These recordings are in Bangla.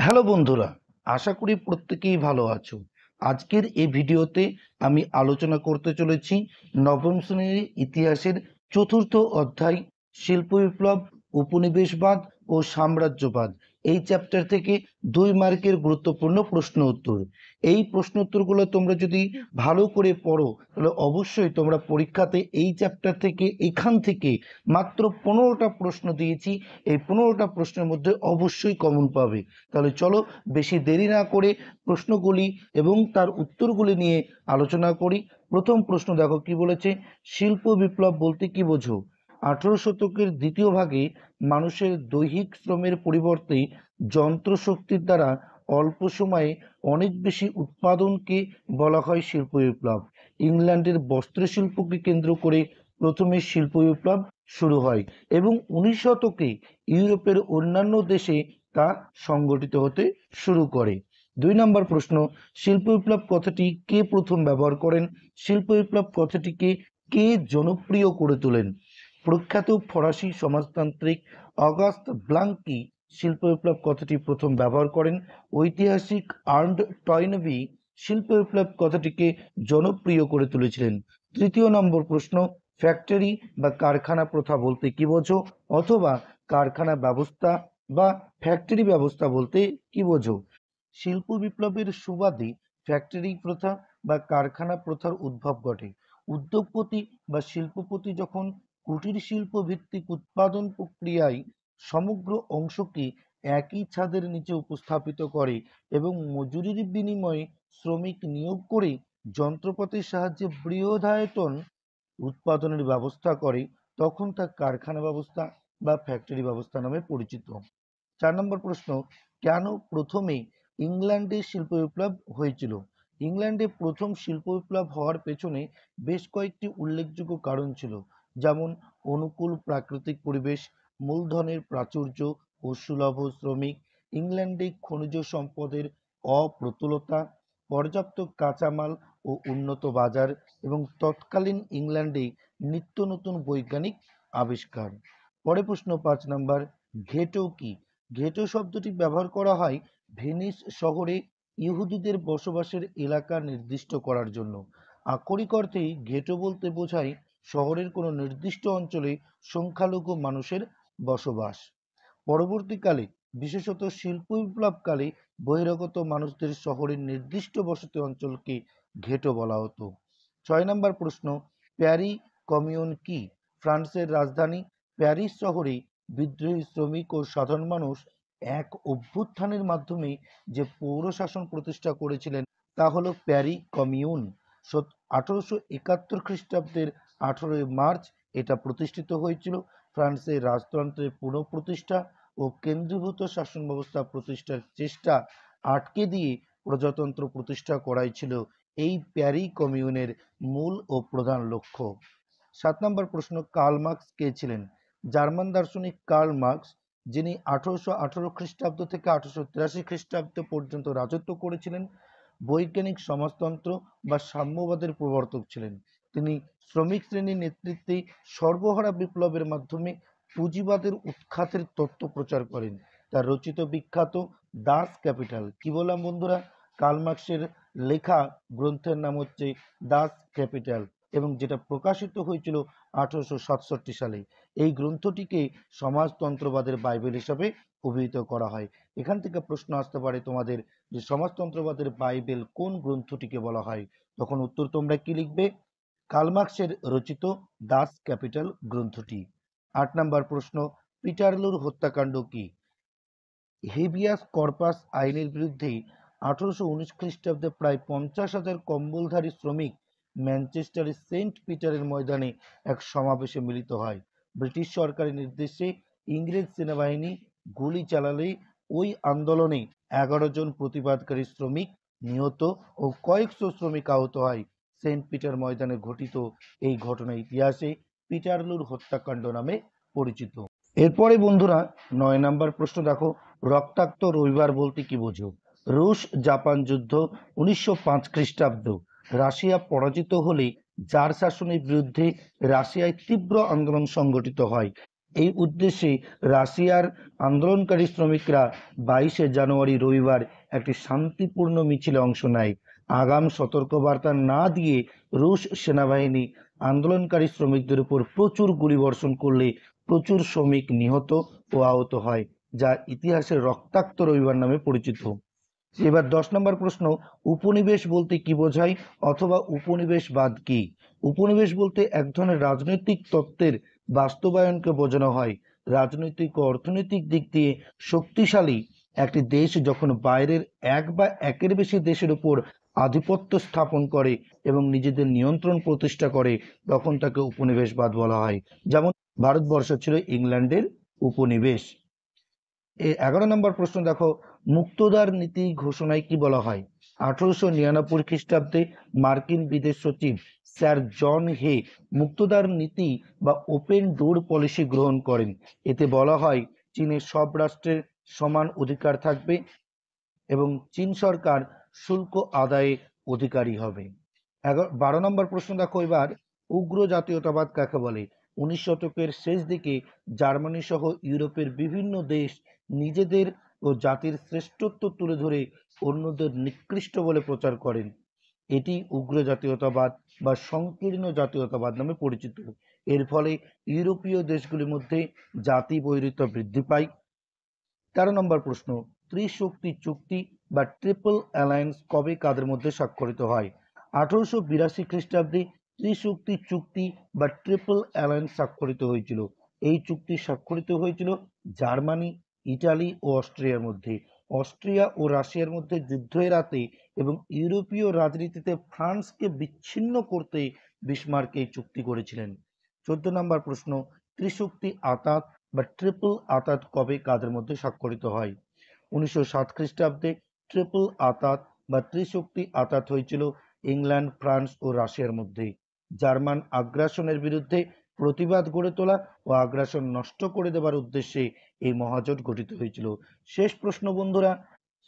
হ্যালো বন্ধুরা, আশা করি প্রত্যেকেই ভালো আছো। আজকের এই ভিডিওতে আমি আলোচনা করতে চলেছি নবম শ্রেণীর ইতিহাসের চতুর্থ অধ্যায় শিল্প বিপ্লব, উপনিবেশবাদ ও সাম্রাজ্যবাদ। এই চ্যাপ্টার থেকে 2 মার্কের গুরুত্বপূর্ণ প্রশ্ন উত্তর। এই প্রশ্ন উত্তরগুলো তোমরা যদি ভালো করে পড়ো তাহলে অবশ্যই তোমরা পরীক্ষাতে এই চ্যাপ্টার থেকে এখান থেকে মাত্র 15টা প্রশ্ন দিয়েছি, এই 15টা প্রশ্নের মধ্যে অবশ্যই কমন পাবে। তাহলে চলো বেশি দেরি না করে প্রশ্নগুলি এবং তার উত্তরগুলি নিয়ে আলোচনা করি। প্রথম প্রশ্ন দেখো কি বলেছে, শিল্প বিপ্লব বলতে কি বোঝো? 18 শতকের দ্বিতীয় ভাগে মানুষের দৈহিক শ্রমের পরিবর্তে যন্ত্রশক্তির দ্বারা অল্প সময়ে অনেক বেশি উৎপাদনকে বলা হয় শিল্প বিপ্লব। ইংল্যান্ডের বস্ত্রশিল্পকে কেন্দ্র করে প্রথমে শিল্প বিপ্লব শুরু হয় এবং 19 শতকে ইউরোপের অন্যান্য দেশে তা সংগঠিত হতে শুরু করে। 2 নম্বর প্রশ্ন, শিল্প বিপ্লব কথাটি কে প্রথম ব্যবহার করেন? শিল্প বিপ্লব কথাটিকে কে জনপ্রিয় করে তোলেন? প্রখ্যাত ফরাসি সমাজতান্ত্রিক অগাস্ত ব্লাঙ্কি শিল্প বিপ্লব কথাটি প্রথম ব্যবহার করেন। ঐতিহাসিক আর্নড টয়নবি শিল্প বিপ্লব কথাটিকে জনপ্রিয় করে তুলেছিলেন। 3 নম্বর প্রশ্ন, ফ্যাক্টরি বা কারখানা প্রথা বলতে কি বোঝো? অথবা কারখানা ব্যবস্থা বা ফ্যাক্টরি ব্যবস্থা বলতে কি বোঝো? শিল্প বিপ্লবের সুবাদে ফ্যাক্টরি প্রথা বা কারখানা প্রথার উদ্ভব ঘটে। উদ্যোগপতি বা শিল্পপতি যখন কুটির শিল্প ভিত্তিক উৎপাদন প্রক্রিয়ায় সমগ্র অংশকে একই ছাদের নিচে উপস্থাপিত করে এবং মজুরির বিনিময়ে শ্রমিক নিয়োগ করে যন্ত্রপাতির সাহায্যে বৃহদায়তন উৎপাদনের ব্যবস্থা করে, তখন তা কারখানা ব্যবস্থা বা ফ্যাক্টরি ব্যবস্থা নামে পরিচিত। 4 নম্বর প্রশ্ন, কেন প্রথমে ইংল্যান্ডে শিল্প বিপ্লব হয়েছিল? ইংল্যান্ডে প্রথম শিল্প বিপ্লব হওয়ার পেছনে বেশ কয়েকটি উল্লেখযোগ্য কারণ ছিল, যেমন অনুকূল প্রাকৃতিক পরিবেশ, মূলধনের প্রাচুর্য ও সুলভ শ্রমিক, ইংল্যান্ডে খনিজ সম্পদের অপ্রতুলতা, পর্যাপ্ত কাঁচামাল ও উন্নত বাজার এবং তৎকালীন ইংল্যান্ডে নিত্য নতুন বৈজ্ঞানিক আবিষ্কার। পরে প্রশ্ন 5 নম্বর, ঘেটো কি? ঘেটো শব্দটি ব্যবহার করা হয় ভেনিস শহরে ইহুদিদের বসবাসের এলাকা নির্দিষ্ট করার জন্য। আক্ষরিক অর্থেই ঘেটো বলতে বোঝায় শহরের কোনো নির্দিষ্ট অঞ্চলে সংখ্যালঘু মানুষের বসবাস। পরবর্তীকালে বিশেষত শিল্প বিপ্লবকালে বহিরাগত মানুষদের শহরের নির্দিষ্ট বসতি অঞ্চলকে ঘেটো বলা হতো। 6 নম্বর প্রশ্ন, প্যারি কমিউন কি? ফ্রান্সের রাজধানী প্যারিস শহরে বিদ্রোহী শ্রমিক ও সাধারণ মানুষ এক অভ্যুত্থানের মাধ্যমে যে পৌর শাসন প্রতিষ্ঠা করেছিলেন তা হলো প্যারি কমিউন। 1871 খ্রিস্টাব্দের 18 মার্চ এটা প্রতিষ্ঠিত হয়েছিল। ফ্রান্সের রাজতন্ত্রের পুনঃপ্রতিষ্ঠা ও কেন্দ্রীভূত শাসন ব্যবস্থা প্রতিষ্ঠার চেষ্টা আটকে দিয়ে প্রজাতন্ত্র প্রতিষ্ঠা করাই ছিল এই প্যারি কমিউনের মূল ও প্রধান লক্ষ্য। 7 নম্বর প্রশ্ন, কার্ল মার্কস কে ছিলেন? জার্মান দার্শনিক কার্ল মার্কস, যিনি 1818 খ্রিস্টাব্দ থেকে 1883 খ্রিস্টাব্দ পর্যন্ত রাজত্ব করেছিলেন, বৈজ্ঞানিক সমাজতন্ত্র বা সাম্যবাদের প্রবর্তক ছিলেন। তিনি শ্রমিক শ্রেণীর নেতৃত্বে সর্বহারা বিপ্লবের মাধ্যমে পুঁজিবাদের উৎখাতের তত্ত্ব প্রচার করেন। তার রচিত বিখ্যাত দাস ক্যাপিটাল, কি বললাম বন্ধুরা, কার্ল মার্কসের লেখা গ্রন্থের নাম হচ্ছে দাস ক্যাপিটাল এবং যেটা প্রকাশিত হয়েছিল 1867 সালে। এই গ্রন্থটিকে সমাজতন্ত্রবাদের বাইবেল হিসাবে অভিহিত করা হয়। এখান থেকে প্রশ্ন আসতে পারে তোমাদের যে সমাজতন্ত্রবাদের বাইবেল কোন গ্রন্থটিকে বলা হয়? তখন উত্তর তোমরা কি লিখবে? কার্ল মার্কসের রচিত দাস ক্যাপিটাল গ্রন্থটি। 8 নম্বর প্রশ্ন, পিটারলুর হত্যাকাণ্ড কি? হেবিয়াস কর্পাস আইনের বিরুদ্ধে 1819 খ্রিস্টাব্দে প্রায় 50,000 কম্বলধারী শ্রমিক ম্যানচেস্টারের সেন্ট পিটারের ময়দানে এক সমাবেশে মিলিত হয়। ব্রিটিশ সরকারের নির্দেশে ইংরেজ সেনাবাহিনী গুলি চালালে ওই আন্দোলনে 11 জন প্রতিবাদকারী শ্রমিক নিহত ও কয়েকশো শ্রমিক আহত হয়। সেন্ট পিটার ময়দানে ঘটিত এই ঘটনা ইতিহাসে পিটারলুর হত্যাকাণ্ড নামে পরিচিত। এরপরে বন্ধুরা 9 নম্বর প্রশ্ন দেখো, রক্তাক্ত রবিবার বলতে কি বোঝো? রুশ জাপান যুদ্ধ 1905 খ্রিস্টাব্দ, রাশিয়া পরাজিত হলে জার শাসনের বিরুদ্ধে রাশিয়ায় তীব্র আন্দোলন সংগঠিত হয়। এই উদ্দেশ্যে রাশিয়ার আন্দোলনকারী শ্রমিকরা 22শে জানুয়ারি রবিবার একটি শান্তিপূর্ণ মিছিলে অংশ নেয়। আগাম সতর্কবার্তা না দিয়ে রুশ সেনাবাহিনী আন্দোলনকারী শ্রমিকদের উপর প্রচুর গুলিবর্ষণ করলে প্রচুর শ্রমিক নিহত ও আহত হয়, যা ইতিহাসের রক্তাক্ত রবিবার নামে পরিচিত। এবার 10 নম্বর প্রশ্ন, উপনিবেশ বলতে কি বোঝায় অথবা উপনিবেশবাদ কি? উপনিবেশ বলতে এক ধরনের রাজনৈতিক তত্ত্বের বাস্তবায়নকে বোঝানো হয়। রাজনৈতিক ও অর্থনৈতিক দিক দিয়ে শক্তিশালী একটি দেশ যখন বাইরের এক বা একের বেশি দেশের উপর আধিপত্য স্থাপন করে এবং নিজেদের নিয়ন্ত্রণ প্রতিষ্ঠা করে, তখন তাকে উপনিবেশবাদ বলা হয়। যেমন ভারতবর্ষ ছিল ইংল্যান্ডের উপনিবেশ। 11 নম্বর প্রশ্ন দেখো, মুক্তদার নীতি ঘোষণায় কি বলা হয়? 1899 খ্রিস্টাব্দে মার্কিন বিদেশ সচিব স্যার জন হে মুক্তদার নীতি বা ওপেন ডোর পলিসি গ্রহণ করেন। এতে বলা হয় চীনের সব রাষ্ট্রের সমান অধিকার থাকবে এবং চীন সরকার শুল্ক আদায়ে অধিকারী হবে। 12 নম্বর প্রশ্ন দেখো এবার, উগ্র জাতীয়তাবাদ কাকে বলে? 19 শতকের শেষ দিকে জার্মানি সহ ইউরোপের বিভিন্ন দেশ নিজেদের ও জাতির শ্রেষ্ঠত্ব তুলে ধরে অন্যদের নিকৃষ্ট বলে প্রচার করেন। এটি উগ্র জাতীয়তাবাদ বা সংকীর্ণ জাতীয়তাবাদ নামে পরিচিত। এর ফলে ইউরোপীয় দেশগুলির মধ্যে জাতি বৈরিতা বৃদ্ধি পায়। 13 নম্বর প্রশ্ন, ত্রিশক্তি চুক্তি বা ট্রিপল অ্যালায়েন্স কবে কাদের মধ্যে স্বাক্ষরিত হয়? 1882 খ্রিস্টাব্দে ত্রিশক্তি চুক্তি বা ট্রিপল অ্যালায়েন্স স্বাক্ষরিত হয়েছিল। এই চুক্তি স্বাক্ষরিত হয়েছিল জার্মানি, ইটালি ও অস্ট্রিয়ার মধ্যে। অস্ট্রিয়া ও রাশিয়ার মধ্যে যুদ্ধ এড়াতে এবং ইউরোপীয় রাজনীতিতে ফ্রান্সকে বিচ্ছিন্ন করতে বিসমার্ক এই চুক্তি করেছিলেন। 14 নম্বর প্রশ্ন, ত্রিশক্তি আতাত বা ট্রিপল আতাত কবে কাদের মধ্যে স্বাক্ষরিত হয়? 1907 খ্রিস্টাব্দে ট্রিপল আতাত বা ত্রিশক্তি আতাত হয়েছিল ইংল্যান্ড, ফ্রান্স ও রাশিয়ার মধ্যে। জার্মান আগ্রাসনের বিরুদ্ধে প্রতিবাদ গড়ে তোলা ও আগ্রাসন নষ্ট করে দেবার উদ্দেশ্যে এই মহাজোট গঠিত হয়েছিল। শেষ প্রশ্ন বন্ধুরা,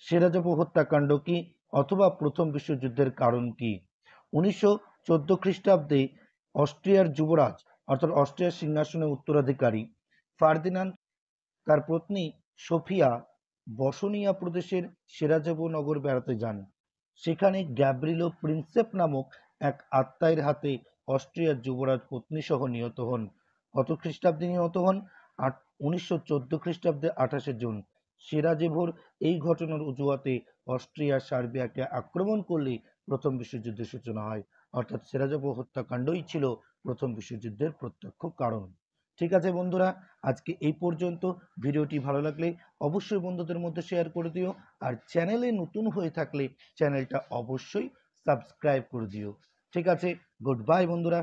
সেরাজপো হত্যাকাণ্ড কি অথবা প্রথম বিশ্বযুদ্ধের কারণ কি? 1914 খ্রিস্টাব্দে অস্ট্রিয়ার যুবরাজ অর্থাৎ অস্ট্রিয়ার সিংহাসনের উত্তরাধিকারী ফার্দিনান্দ তার পত্নী সোফিয়া বসনিয়া প্রদেশের সেরাজেভো নগর বেড়াতে যান। সেখানে গ্যাব্রিলো প্রিন্সেপ নামক এক আত্মায়ের হাতে অস্ট্রিয়ার যুবরাজ পত্নী সহ নিহত হন। কত খ্রিস্টাব্দে নিহত হন? 1914 খ্রিস্টাব্দে 28শে জুন। সেরাজেভোর এই ঘটনার অজুহাতে অস্ট্রিয়া সার্বিয়াকে আক্রমণ করলে প্রথম বিশ্বযুদ্ধের সূচনা হয়। অর্থাৎ সেরাজেভো হত্যাকাণ্ডই ছিল প্রথম বিশ্বযুদ্ধের প্রত্যক্ষ কারণ। ঠিক আছে বন্ধুরা, আজকে এই পর্যন্ত। ভিডিওটি ভালো লাগলে অবশ্যই বন্ধুদের মধ্যে শেয়ার করে দিও, আর চ্যানেলে নতুন হয়ে থাকলে চ্যানেলটা অবশ্যই সাবস্ক্রাইব করে দিও। ঠিক আছে, গুড বাই বন্ধুরা।